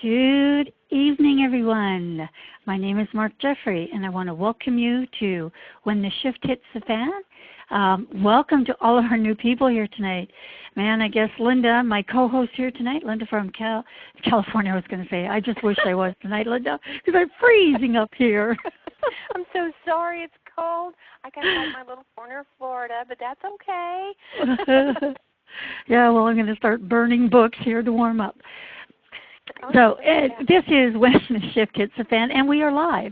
Good evening, everyone. My name is Mark Jeffrey, and I want to welcome you to When the Shift Hits the Fan. Welcome to all of our new people here tonight. Man, I guess Linda, my co-host here tonight, Linda from California, I was going to say. I just wish I was tonight, Linda, because I'm freezing up here. I'm so sorry it's cold. I got to like my little corner of Florida, but that's okay. Yeah, well, I'm going to start burning books here to warm up. So this is When the Shift Hits the Fan, and we are live.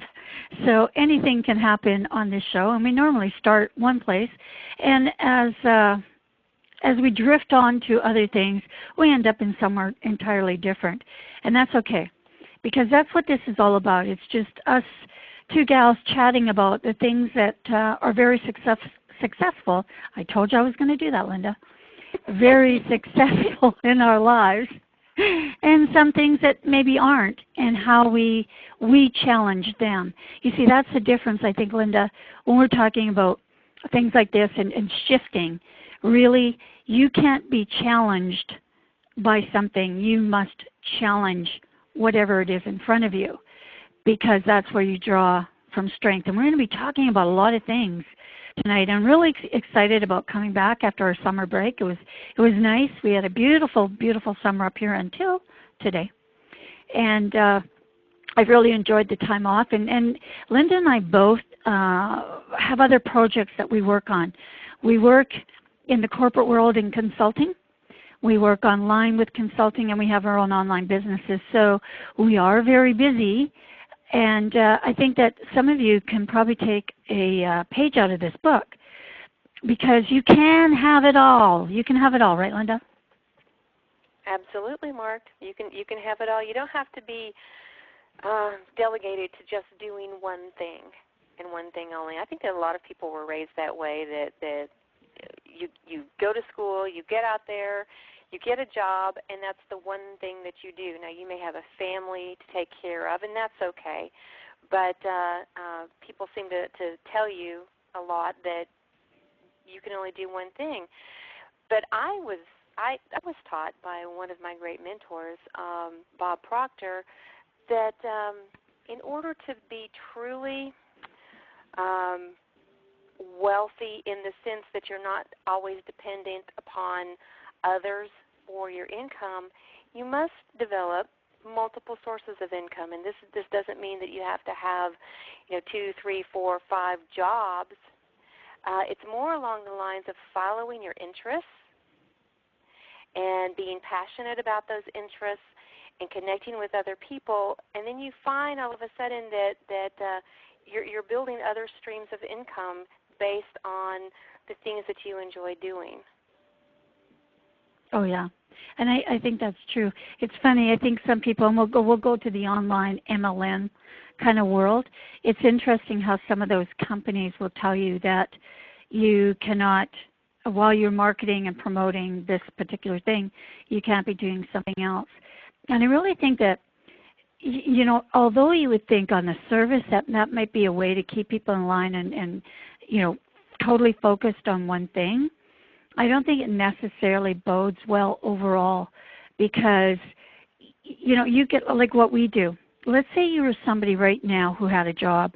So anything can happen on this show, and we normally start one place. And as we drift on to other things, we end up in somewhere entirely different. And that's okay, because that's what this is all about. It's just us two gals chatting about the things that are very successful. I told you I was going to do that, Linda. Very successful in our lives. And some things that maybe aren't, and how we challenge them. You see, that's the difference, I think, Linda, when we're talking about things like this and shifting. Really, you can't be challenged by something. You must challenge whatever it is in front of you, because that's where you draw from strength. And we're going to be talking about a lot of things tonight. I'm really excited about coming back after our summer break. It was nice. We had a beautiful, beautiful summer up here until today. And I've really enjoyed the time off. And Linda and I both have other projects that we work on. We work in the corporate world in consulting. We work online with consulting, and we have our own online businesses. So we are very busy. And I think that some of you can probably take a page out of this book, because you can have it all. You can have it all, right, Linda? Absolutely, Mark. You can have it all. You don't have to be delegated to just doing one thing and one thing only. I think that a lot of people were raised that way, that you go to school, you get out there, you get a job, and that's the one thing that you do. Now, you may have a family to take care of, and that's okay. But people seem to tell you a lot that you can only do one thing. But I was taught by one of my great mentors, Bob Proctor, that in order to be truly wealthy, in the sense that you're not always dependent upon others for your income, you must develop multiple sources of income. And this doesn't mean that you have to have 2, 3, 4, 5 jobs. It's more along the lines of following your interests and being passionate about those interests and connecting with other people. And then you find all of a sudden that you're building other streams of income based on the things that you enjoy doing. Oh, yeah. And I think that's true. It's funny. I think some people, and we'll go to the online MLM kind of world. It's interesting how some of those companies will tell you that you cannot, while you're marketing and promoting this particular thing, you can't be doing something else. And I really think that, although you would think on the surface that might be a way to keep people in line and totally focused on one thing, I don't think it necessarily bodes well overall, because, you get like what we do. Let's say you were somebody right now who had a job,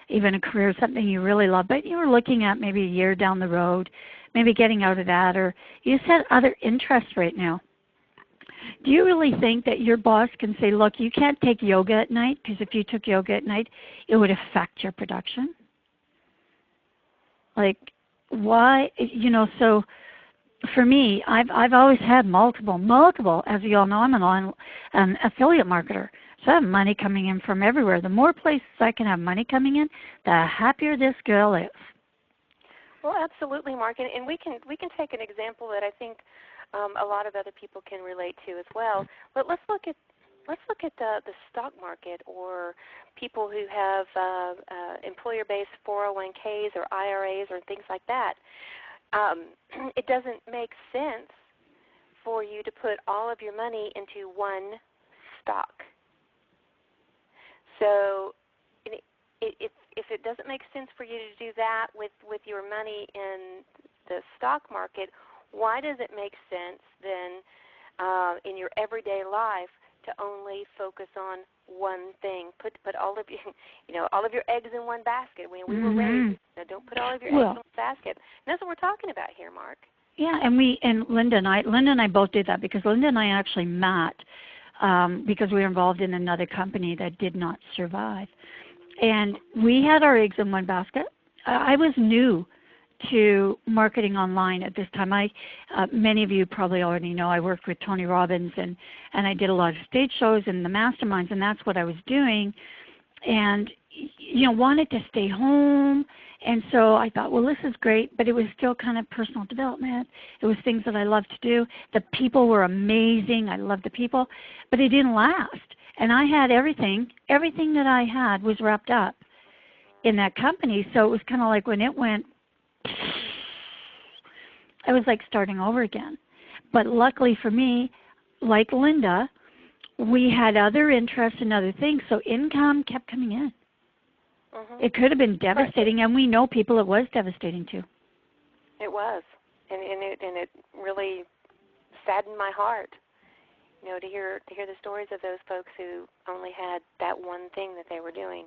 even a career, something you really love, but you were looking at maybe a year down the road, maybe getting out of that, or you just had other interests right now. Do you really think that your boss can say, look, you can't take yoga at night, because if you took yoga at night, it would affect your production? Like, why? So for me, I've always had multiple. As you all know, I'm an affiliate marketer. So I have money coming in from everywhere. The more places I can have money coming in, the happier this girl is. Well, absolutely, Mark. And we can take an example that I think a lot of other people can relate to as well. But let's look at the stock market, or people who have employer-based 401ks or IRAs or things like that. It doesn't make sense for you to put all of your money into one stock. So if it doesn't make sense for you to do that with your money in the stock market, why does it make sense then in your everyday life to only focus on one thing. Put all of all of your eggs in one basket. We were raised. Don't put all of your eggs in one basket. And that's what we're talking about here, Mark. Yeah, and Linda and I both did that, because Linda and I actually met because we were involved in another company that did not survive, and we had our eggs in one basket. I was new to marketing online at this time. Many of you probably already know I worked with Tony Robbins, and I did a lot of stage shows and the masterminds, and that's what I was doing, and wanted to stay home. And so I thought, well, this is great, but it was still kind of personal development. It was things that I loved to do. The people were amazing. I loved the people, but it didn't last. And I had everything that I had was wrapped up in that company. So it was kind of like when it went, I was like starting over again. But luckily for me, like Linda, we had other interests and other things, so income kept coming in. It could have been devastating, and we know people it was devastating to. It was, and it really saddened my heart, to hear the stories of those folks who only had that one thing that they were doing.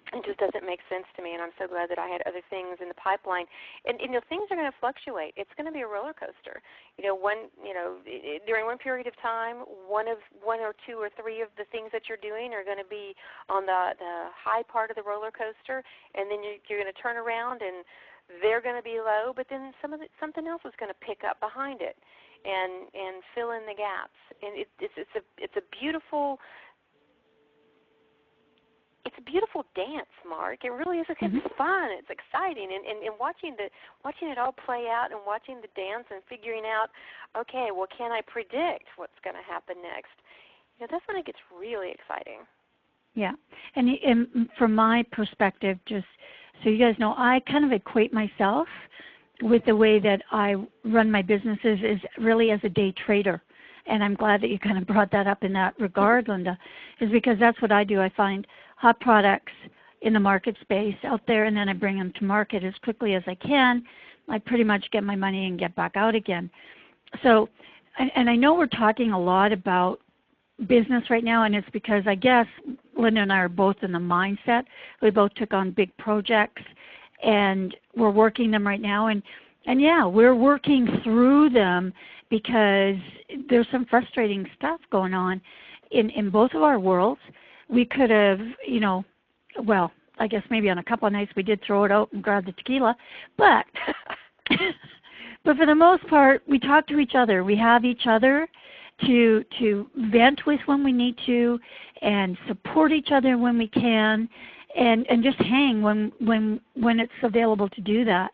It just doesn't make sense to me, and I'm so glad that I had other things in the pipeline. And things are going to fluctuate. It's going to be a roller coaster. During one period of time, one or two or three of the things that you're doing are going to be on the high part of the roller coaster, and then you're going to turn around and they're going to be low. But then something else is going to pick up behind it and fill in the gaps. And it's a beautiful. It's a beautiful dance, Mark. It really is. It's fun. It's exciting, and watching it all play out, and watching the dance, and figuring out, okay, well, can I predict what's going to happen next? That's when it gets really exciting. Yeah, and from my perspective, just so you guys know, I kind of equate myself with the way that I run my businesses is really as a day trader. And I'm glad that you kind of brought that up in that regard, Linda, is because that's what I do. I find hot products in the market space out there, and then I bring them to market as quickly as I can. I pretty much get my money and get back out again. So, and I know we're talking a lot about business right now, and it's because I guess Linda and I are both in the mindset. We both took on big projects, and we're working them right now. And yeah, we're working through them because there's some frustrating stuff going on in both of our worlds. We could have, well, I guess maybe on a couple of nights we did throw it out and grab the tequila, but but for the most part, we talk to each other. We have each other to vent with when we need to, and support each other when we can, and just hang when it's available to do that.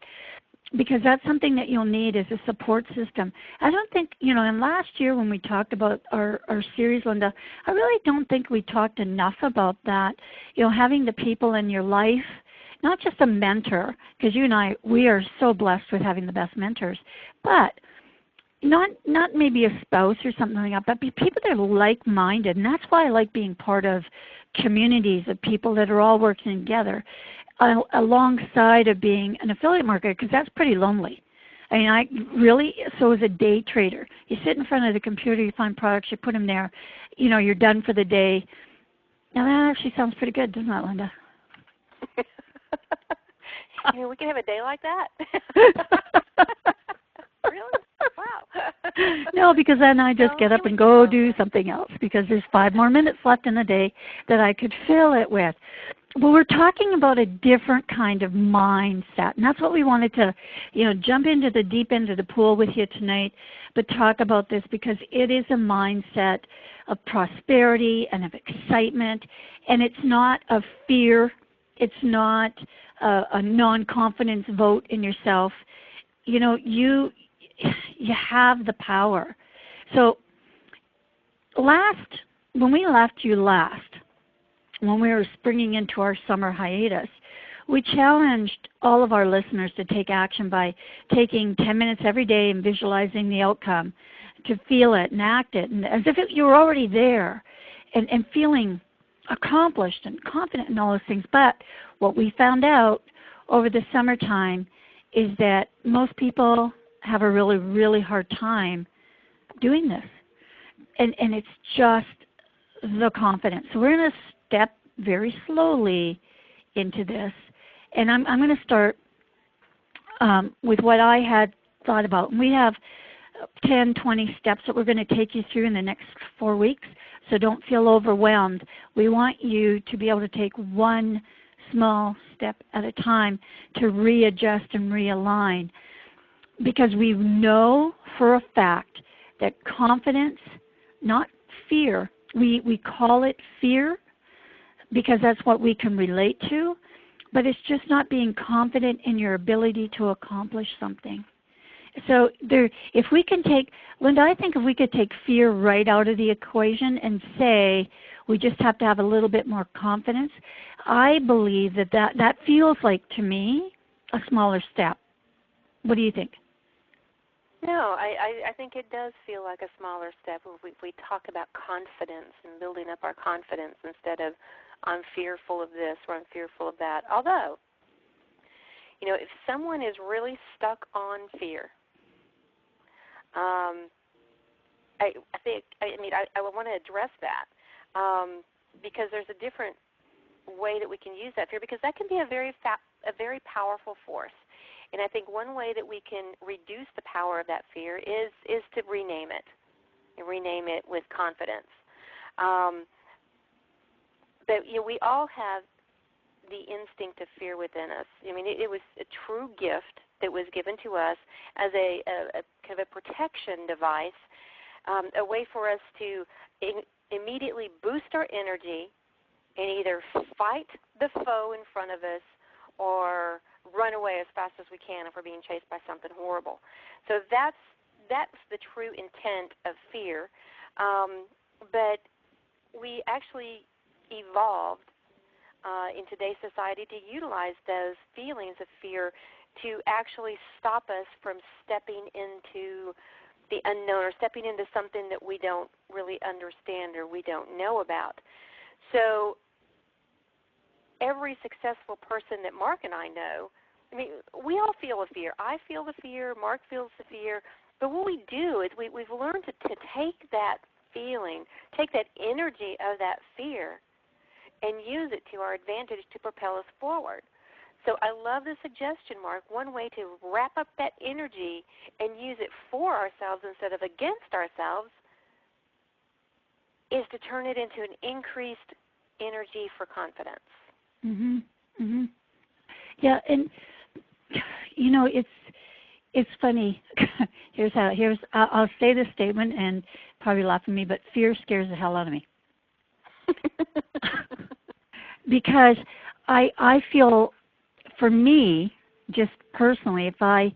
Because that's something that you'll need is a support system. I don't think, and last year when we talked about our series, Linda, I really don't think we talked enough about that. Having the people in your life, not just a mentor, because you and I, we are so blessed with having the best mentors, but not maybe a spouse or something like that, but people that are like-minded. And that's why I like being part of communities of people that are all working together, alongside of being an affiliate marketer, because that's pretty lonely. I mean, so as a day trader, you sit in front of the computer, you find products, you put them there, you're done for the day. Now that actually sounds pretty good, doesn't it, Linda? We can have a day like that? Really? Wow. No, because then I just get up and go do something else, because there's 5 more minutes left in the day that I could fill it with. Well, we're talking about a different kind of mindset, and that's what we wanted to, jump into the deep end of the pool with you tonight, but talk about this because it is a mindset of prosperity and of excitement, and it's not of fear. It's not a non-confidence vote in yourself. You have the power. So when we left you last, when we were springing into our summer hiatus, we challenged all of our listeners to take action by taking 10 minutes every day and visualizing the outcome, to feel it and act it, and as if you were already there, and feeling accomplished and confident in all those things. But what we found out over the summertime is that most people have a really, really hard time doing this. and it's just the confidence. So we're going to step very slowly into this, and I'm going to start with what I had thought about. And we have 10, 20 steps that we're going to take you through in the next 4 weeks, so don't feel overwhelmed. We want you to be able to take one small step at a time to readjust and realign, because we know for a fact that confidence, not fear, we call it fear because that's what we can relate to, but it's just not being confident in your ability to accomplish something. So if we can take, Linda, I think if we could take fear right out of the equation and say we just have to have a little bit more confidence, I believe that feels like, to me, a smaller step. What do you think? No, I think it does feel like a smaller step if we talk about confidence and building up our confidence instead of I'm fearful of this or I'm fearful of that. Although, if someone is really stuck on fear, I want to address that because there's a different way that we can use that fear, because that can be a very powerful force. And I think one way that we can reduce the power of that fear is to rename it, and rename it with confidence. But we all have the instinct of fear within us. I mean, it was a true gift that was given to us as a kind of a protection device, a way for us to immediately boost our energy and either fight the foe in front of us or run away as fast as we can if we're being chased by something horrible. So that's the true intent of fear. But we actually evolved in today's society to utilize those feelings of fear to actually stop us from stepping into the unknown or stepping into something that we don't really understand or we don't know about. So every successful person that Mark and I know, I mean, we all feel a fear. I feel the fear. Mark feels the fear. But what we do is we've learned to take that feeling, take that energy of that fear, and use it to our advantage to propel us forward. So I love the suggestion, Mark. One way to wrap up that energy and use it for ourselves instead of against ourselves is to turn it into an increased energy for confidence. Mhm. Mhm. Yeah, and it's funny. I'll say this statement and probably laugh at me, but fear scares the hell out of me. Because I feel, for me, just personally, if I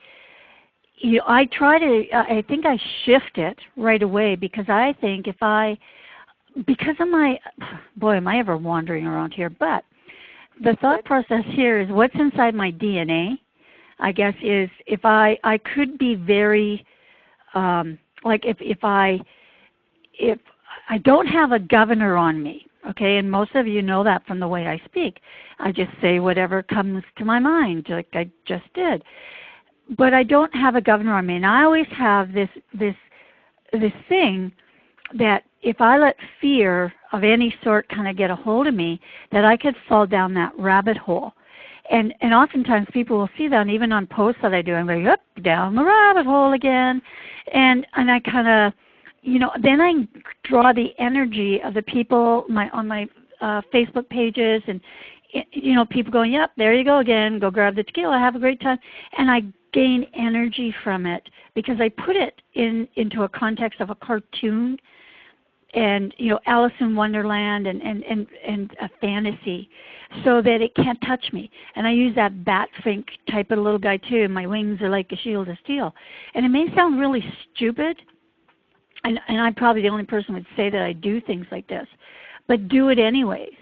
think I shift it right away, because I think because of my, boy, am I ever wandering around here, but the thought process here is what's inside my DNA, I guess, is if I could be very, like if I don't have a governor on me, okay, and most of you know that from the way I speak. I just say whatever comes to my mind, like I just did. But I don't have a governor on me, and I always have this thing that if I let fear of any sort kind of get a hold of me, that I could fall down that rabbit hole. And oftentimes people will see that, and even on posts that I do, I'm going, up, down the rabbit hole again. And I kind of, then I draw the energy of the people on my Facebook pages, and, people going, yep, there you go again, go grab the tequila, have a great time. And I gain energy from it because I put it into a context of a cartoon and Alice in Wonderland and a fantasy, so that it can't touch me. And I use that bat-fink type of little guy too. My wings are like a shield of steel. And it may sound really stupid, and I'm probably the only person who would say that I do things like this, but do it anyways,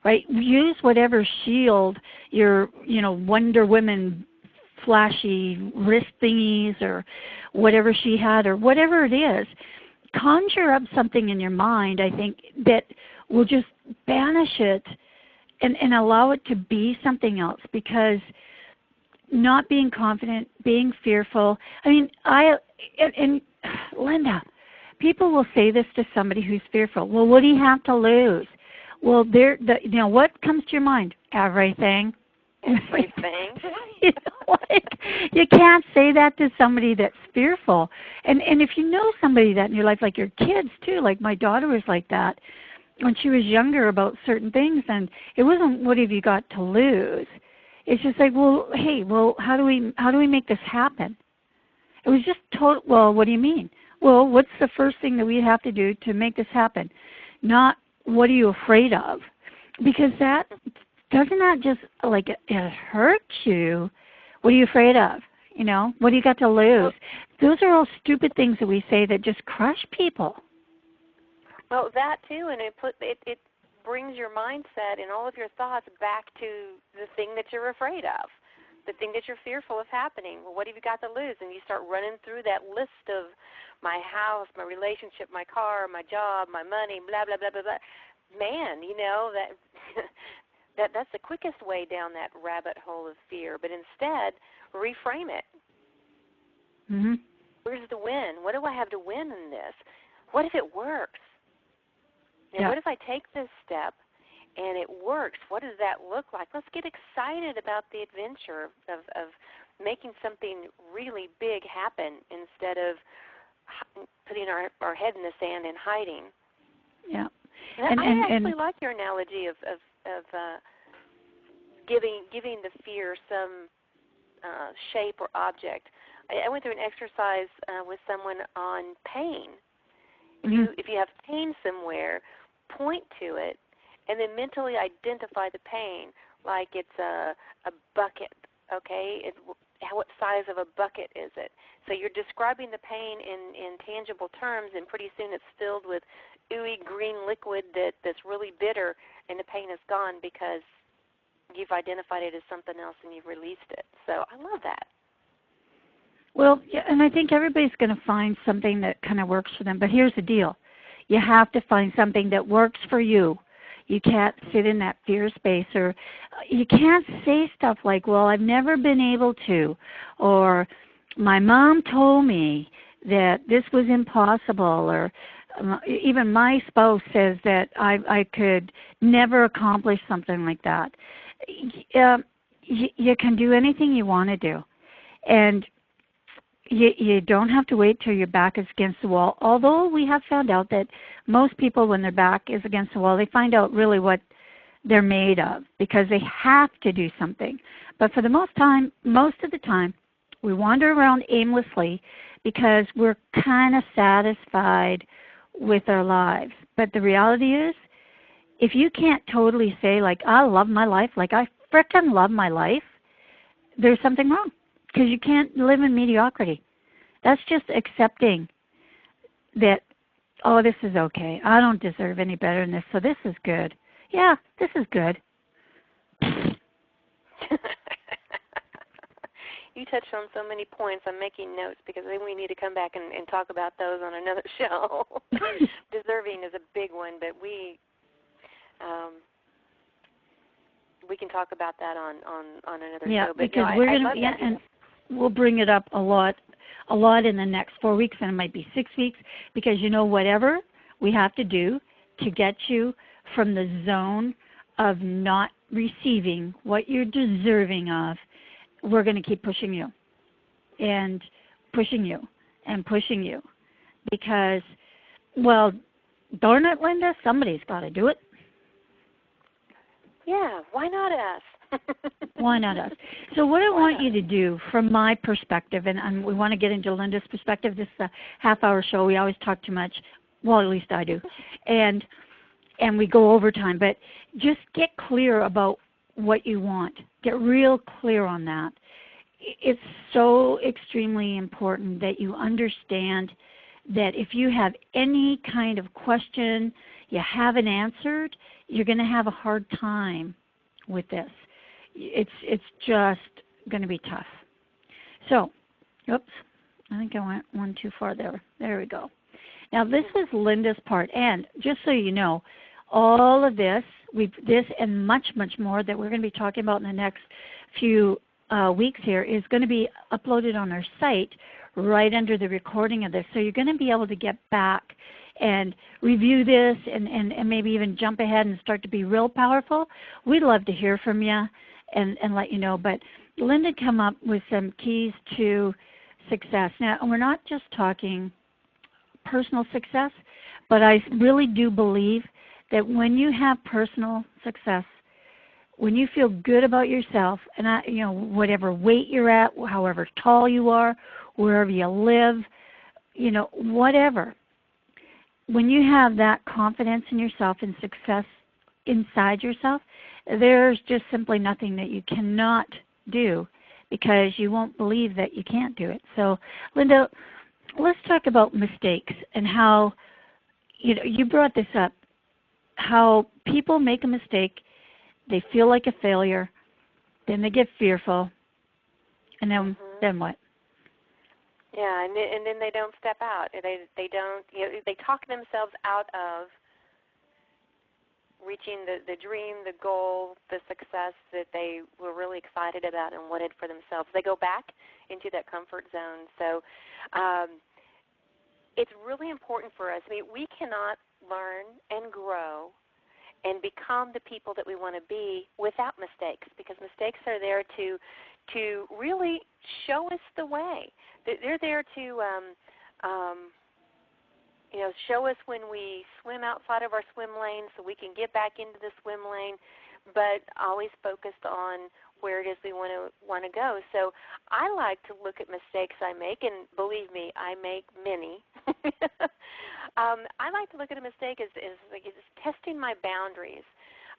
right? Use whatever shield your Wonder Woman flashy wrist thingies or whatever she had or whatever it is. Conjure up something in your mind, I think, that will just banish it and allow it to be something else, because not being confident, being fearful, I mean, and Linda, people will say this to somebody who's fearful. Well, what do you have to lose? Well, what comes to your mind? Everything. Everything. You can't say that to somebody that's fearful. And if you know somebody that in your life, like your kids too, like my daughter was like that when she was younger about certain things, and it wasn't what have you got to lose. It's just like, well, hey, well, how do we make this happen? It was just total. Well, what do you mean? Well, what's the first thing that we have to do to make this happen? Not what are you afraid of? Because that doesn't that just like it hurts you? What are you afraid of? You know, what do you got to lose? Those are all stupid things that we say that just crush people. Well, that too, and it brings your mindset and all of your thoughts back to the thing that you're afraid of, the thing that you're fearful of happening. Well, what have you got to lose? And you start running through that list of my house, my relationship, my car, my job, my money, blah, blah, blah, blah, blah. Man, you know, that's the quickest way down that rabbit hole of fear. But instead, reframe it. Mm-hmm. Where's the win? What do I have to win in this? What if it works? And yeah. what if I take this step and it works? What does that look like? Let's get excited about the adventure of making something really big happen instead of putting our head in the sand and hiding. Yeah. And I actually like your analogy of giving the fear some shape or object. I went through an exercise with someone on pain. If you have pain somewhere, point to it and then mentally identify the pain like it's a bucket, okay? What size of a bucket is it? So you're describing the pain in tangible terms, and pretty soon it's filled with ooey green liquid that's really bitter, and the pain is gone because you've identified it as something else and you've released it. So I love that. Well, yeah, and I think everybody's going to find something that kind of works for them. But here's the deal. You have to find something that works for you. You can't sit in that fear space, or you can't say stuff like, well, I've never been able to, or my mom told me that this was impossible, or even my spouse says that I could never accomplish something like that. You can do anything you want to do. And you don't have to wait till your back is against the wall, although we have found out that most people, when their back is against the wall, they find out really what they're made of because they have to do something. But for the most of the time, we wander around aimlessly because we're kind of satisfied with our lives. But the reality is, if you can't totally say, like, I love my life, like I frickin' love my life, there's something wrong. Because you can't live in mediocrity. That's just accepting that, oh, this is okay. I don't deserve any better than this, so this is good. Yeah, this is good. You touched on so many points. I'm making notes because I think we need to come back and talk about those on another show. Deserving is a big one, but we can talk about that on another show. But because we're going to, and we'll bring it up a lot in the next 4 weeks, and it might be 6 weeks, because whatever we have to do to get you from the zone of not receiving what you're deserving of, we're going to keep pushing you and pushing you and pushing you because, well, darn it, Linda, somebody's got to do it. Yeah, why not us? Why not us? So what I want you to do from my perspective, and we want to get into Linda's perspective, this is a half-hour show. We always talk too much. Well, at least I do. And we go over time. But just get clear about what you want. Get real clear on that. It's so extremely important that you understand that if you have any kind of question you haven't answered, you're going to have a hard time with this. It's just going to be tough. So, oops, I think I went one too far there. There we go. Now, this is Linda's part, and just so you know, all of this, this and much, much more that we're going to be talking about in the next few weeks here is going to be uploaded on our site, right under the recording of this. So you're going to be able to get back and review this and maybe even jump ahead and start to be real powerful. We'd love to hear from you and let you know. But Linda come up with some keys to success. Now, we're not just talking personal success, but I really do believe that when you have personal success, when you feel good about yourself, and whatever weight you're at, however tall you are, wherever you live, whatever, when you have that confidence in yourself and success inside yourself, there's just simply nothing that you cannot do, because you won't believe that you can't do it. So, Linda, let's talk about mistakes and how, you brought this up, how people make a mistake, they feel like a failure, then they get fearful, and then what? Yeah, and then they don't step out. They don't. They talk themselves out of reaching the dream, the goal, the success that they were really excited about and wanted for themselves. They go back into that comfort zone. So it's really important for us. I mean, we cannot learn and grow and become the people that we want to be without mistakes, because mistakes are there to really show us the way. They're there to show us when we swim outside of our swim lane so we can get back into the swim lane, but always focused on where it is we want to go. So I like to look at mistakes I make, and believe me, I make many. I like to look at a mistake as testing my boundaries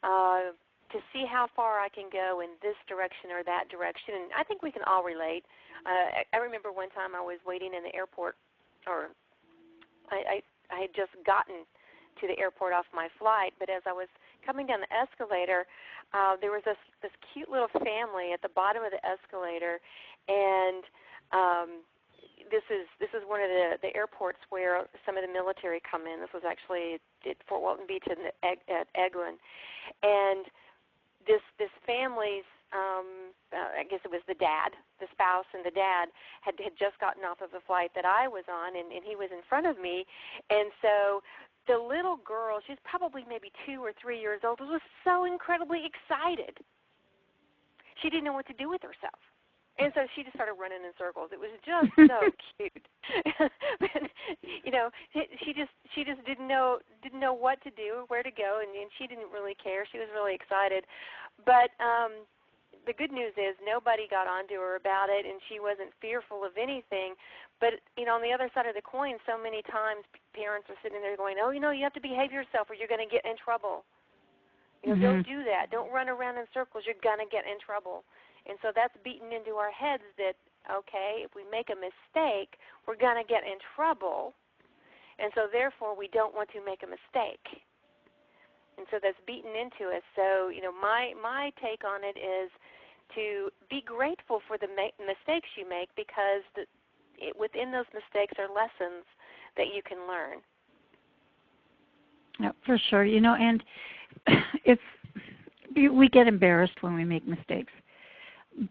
to see how far I can go in this direction or that direction. And I think we can all relate. I remember one time I was waiting in the airport, or I had just gotten to the airport off my flight, but as I was coming down the escalator, there was this cute little family at the bottom of the escalator, and this is one of the airports where some of the military come in. This was actually at Fort Walton Beach at Eglin, and this family's I guess it was the dad, the spouse, and the dad had just gotten off of the flight that I was on, and he was in front of me, and so the little girl, she's probably maybe 2 or 3 years old, was so incredibly excited. She didn't know what to do with herself. And so she just started running in circles. It was just so cute. But, she just didn't know what to do, where to go, and she didn't really care. She was really excited. But the good news is nobody got onto her about it, and she wasn't fearful of anything. But, on the other side of the coin, so many times parents are sitting there going, oh, you have to behave yourself or you're going to get in trouble. Don't do that. Don't run around in circles. You're going to get in trouble. And so that's beaten into our heads that, okay, if we make a mistake, we're going to get in trouble. And so therefore we don't want to make a mistake. And so that's beaten into us. So, my take on it is to be grateful for the mistakes you make, because within those mistakes are lessons that you can learn. Yeah, for sure. And we get embarrassed when we make mistakes.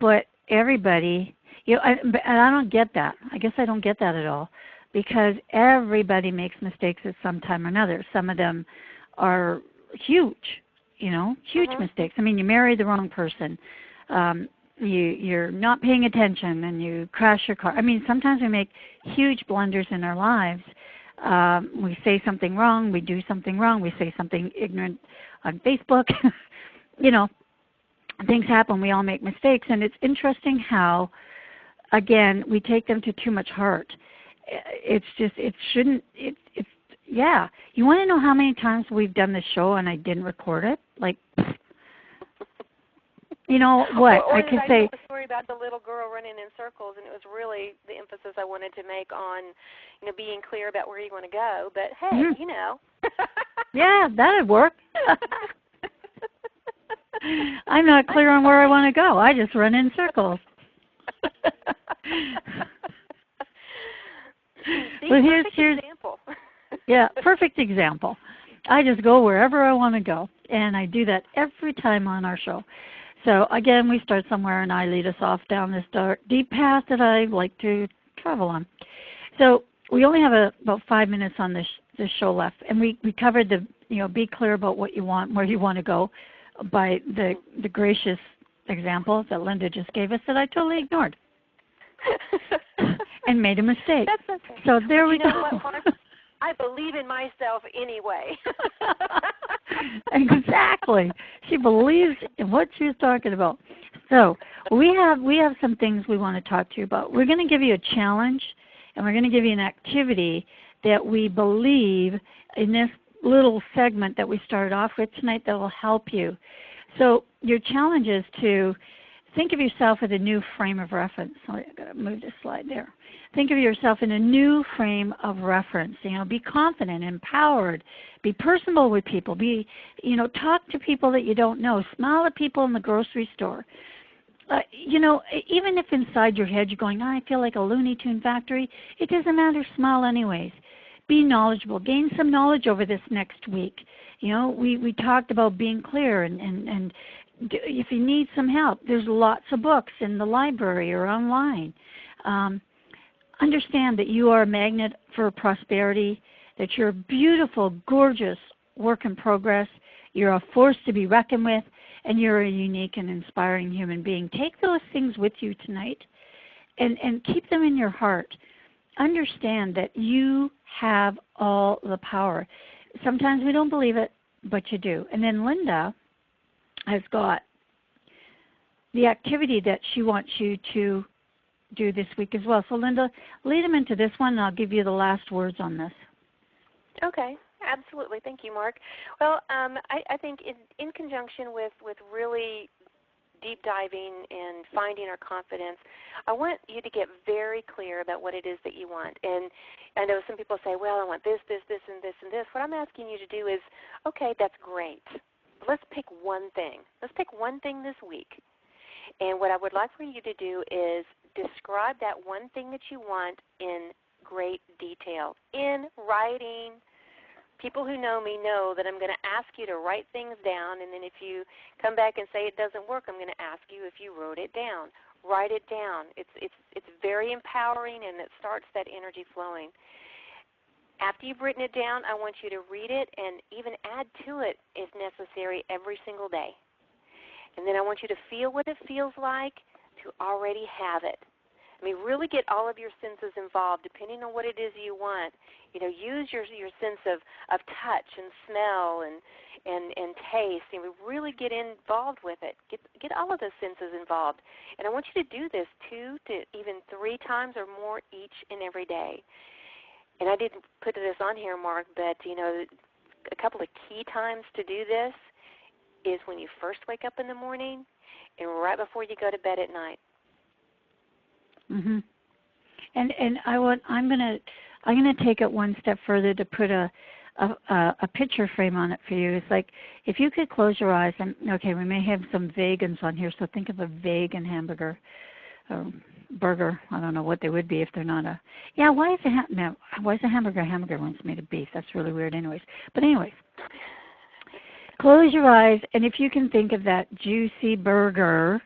But everybody, and I don't get that. I guess I don't get that at all, because everybody makes mistakes at some time or another. Some of them are huge, huge mistakes. I mean, you marry the wrong person. You're not paying attention and you crash your car. I mean, sometimes we make huge blunders in our lives. We say something wrong. We do something wrong. We say something ignorant on Facebook. Things happen. We all make mistakes. And it's interesting how, again, we take them to too much heart. It's just, it shouldn't, yeah. You want to know how many times we've done this show and I didn't record it? Like, what? Or I could say the story about the little girl running in circles, and it was really the emphasis I wanted to make on, being clear about where you want to go. But hey, Yeah, that'd work. I'm not clear on where I want to go. I just run in circles. Well, here's example. Yeah, perfect example. I just go wherever I want to go, and I do that every time on our show. So again, we start somewhere, and I lead us off down this dark, deep path that I like to travel on. So we only have about 5 minutes on this show left, and we covered the, be clear about what you want, where you want to go, by the gracious example that Linda just gave us that I totally ignored and made a mistake. That's okay. So there we go. What, Mark? I believe in myself anyway. Exactly. She believes in what she's talking about. So we have some things we want to talk to you about. We're going to give you a challenge, and we're going to give you an activity that we believe in this little segment that we started off with tonight that will help you. So your challenge is to think of yourself with a new frame of reference. Sorry, I've got to move this slide there. Think of yourself in a new frame of reference. Be confident, empowered, be personable with people, talk to people that you don't know, smile at people in the grocery store. Even if inside your head you're going, I feel like a Looney Tune factory, it doesn't matter, smile anyways. Be knowledgeable, gain some knowledge over this next week. We talked about being clear, and if you need some help, there's lots of books in the library or online. Understand that you are a magnet for prosperity, that you're a beautiful, gorgeous work in progress, you're a force to be reckoned with, and you're a unique and inspiring human being. Take those things with you tonight and keep them in your heart. Understand that you have all the power. Sometimes we don't believe it, but you do. And then Linda has got the activity that she wants you to do this week as well. So Linda, lead them into this one, and I'll give you the last words on this. Okay, absolutely. Thank you, Mark. Well, I think in conjunction with really deep diving and finding our confidence, I want you to get very clear about what it is that you want. And I know some people say, well, I want this, this, this, and this, and this. What I'm asking you to do is, okay, that's great. Let's pick one thing. Let's pick one thing this week. And what I would like for you to do is describe that one thing that you want in great detail, in writing. People who know me know that I'm going to ask you to write things down, and then if you come back and say it doesn't work, I'm going to ask you if you wrote it down. Write it down. It's very empowering, and it starts that energy flowing. After you've written it down, I want you to read it and even add to it if necessary every single day. And then I want you to feel what it feels like to already have it. I mean, really get all of your senses involved, depending on what it is you want. Use your sense of touch and smell and taste, and really get involved with it. Get all of those senses involved. And I want you to do this 2 to even 3 times or more each and every day. And I didn't put this on here, Mark, but a couple of key times to do this is when you first wake up in the morning and right before you go to bed at night. Mhm. And I'm gonna take it one step further to put a picture frame on it for you. It's like if you could close your eyes. And okay, we may have some vegans on here, so think of a vegan hamburger. Burger. I don't know what they would be if they're not a. Yeah, why is a hamburger a hamburger when it's made of beef? That's really weird, anyways. But anyways, close your eyes, and if you can think of that juicy burger,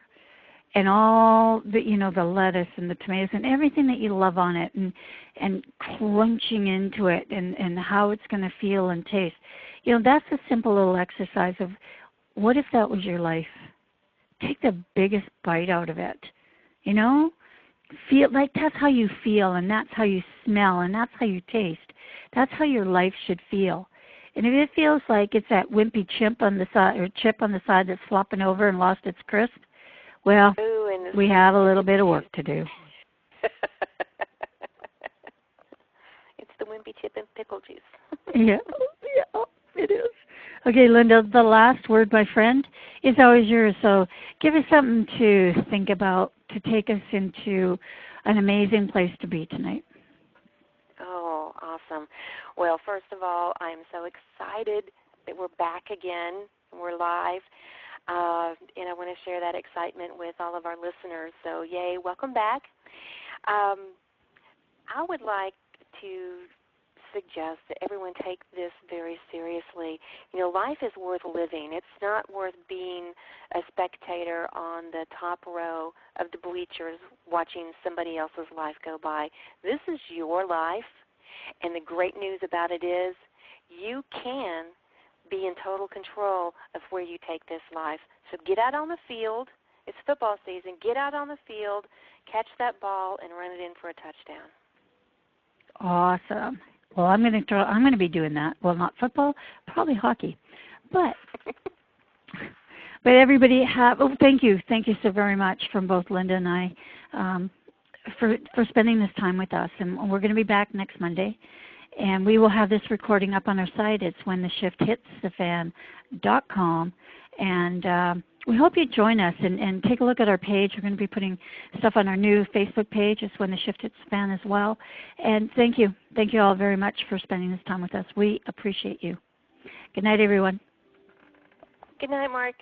and all the the lettuce and the tomatoes and everything that you love on it, and crunching into it, and how it's going to feel and taste. That's a simple little exercise of what if that was your life. Take the biggest bite out of it. Feel like that's how you feel, and that's how you smell, and that's how you taste. That's how your life should feel. And if it feels like it's that wimpy chip on the side that's flopping over and lost its crisp, well, we have a little bit of work to do. It's the wimpy chip and pickle juice. Yeah, it is. Okay, Linda, the last word, my friend, is always yours. So give us something to think about to take us into an amazing place to be tonight. Oh, awesome. Well, first of all, I'm so excited that we're back again. We're live. And I want to share that excitement with all of our listeners. So, yay, welcome back. I would like to suggest that everyone take this very seriously. You know, life is worth living. It's not worth being a spectator on the top row of the bleachers watching somebody else's life go by. This is your life, and the great news about it is you can be in total control of where you take this life. So get out on the field. It's football season. Get out on the field, catch that ball, and run it in for a touchdown. Awesome. Well, I'm going to be doing that. Well, not football, probably hockey. But everybody thank you so very much from both Linda and I for spending this time with us. And we're going to be back next Monday. And we will have this recording up on our site. It's whentheshifthitsthefan.com. And we hope you join us and take a look at our page. We're going to be putting stuff on our new Facebook page. It's When the Shift Hits the Fan as well. And thank you. Thank you all very much for spending this time with us. We appreciate you. Good night, everyone. Good night, Mark.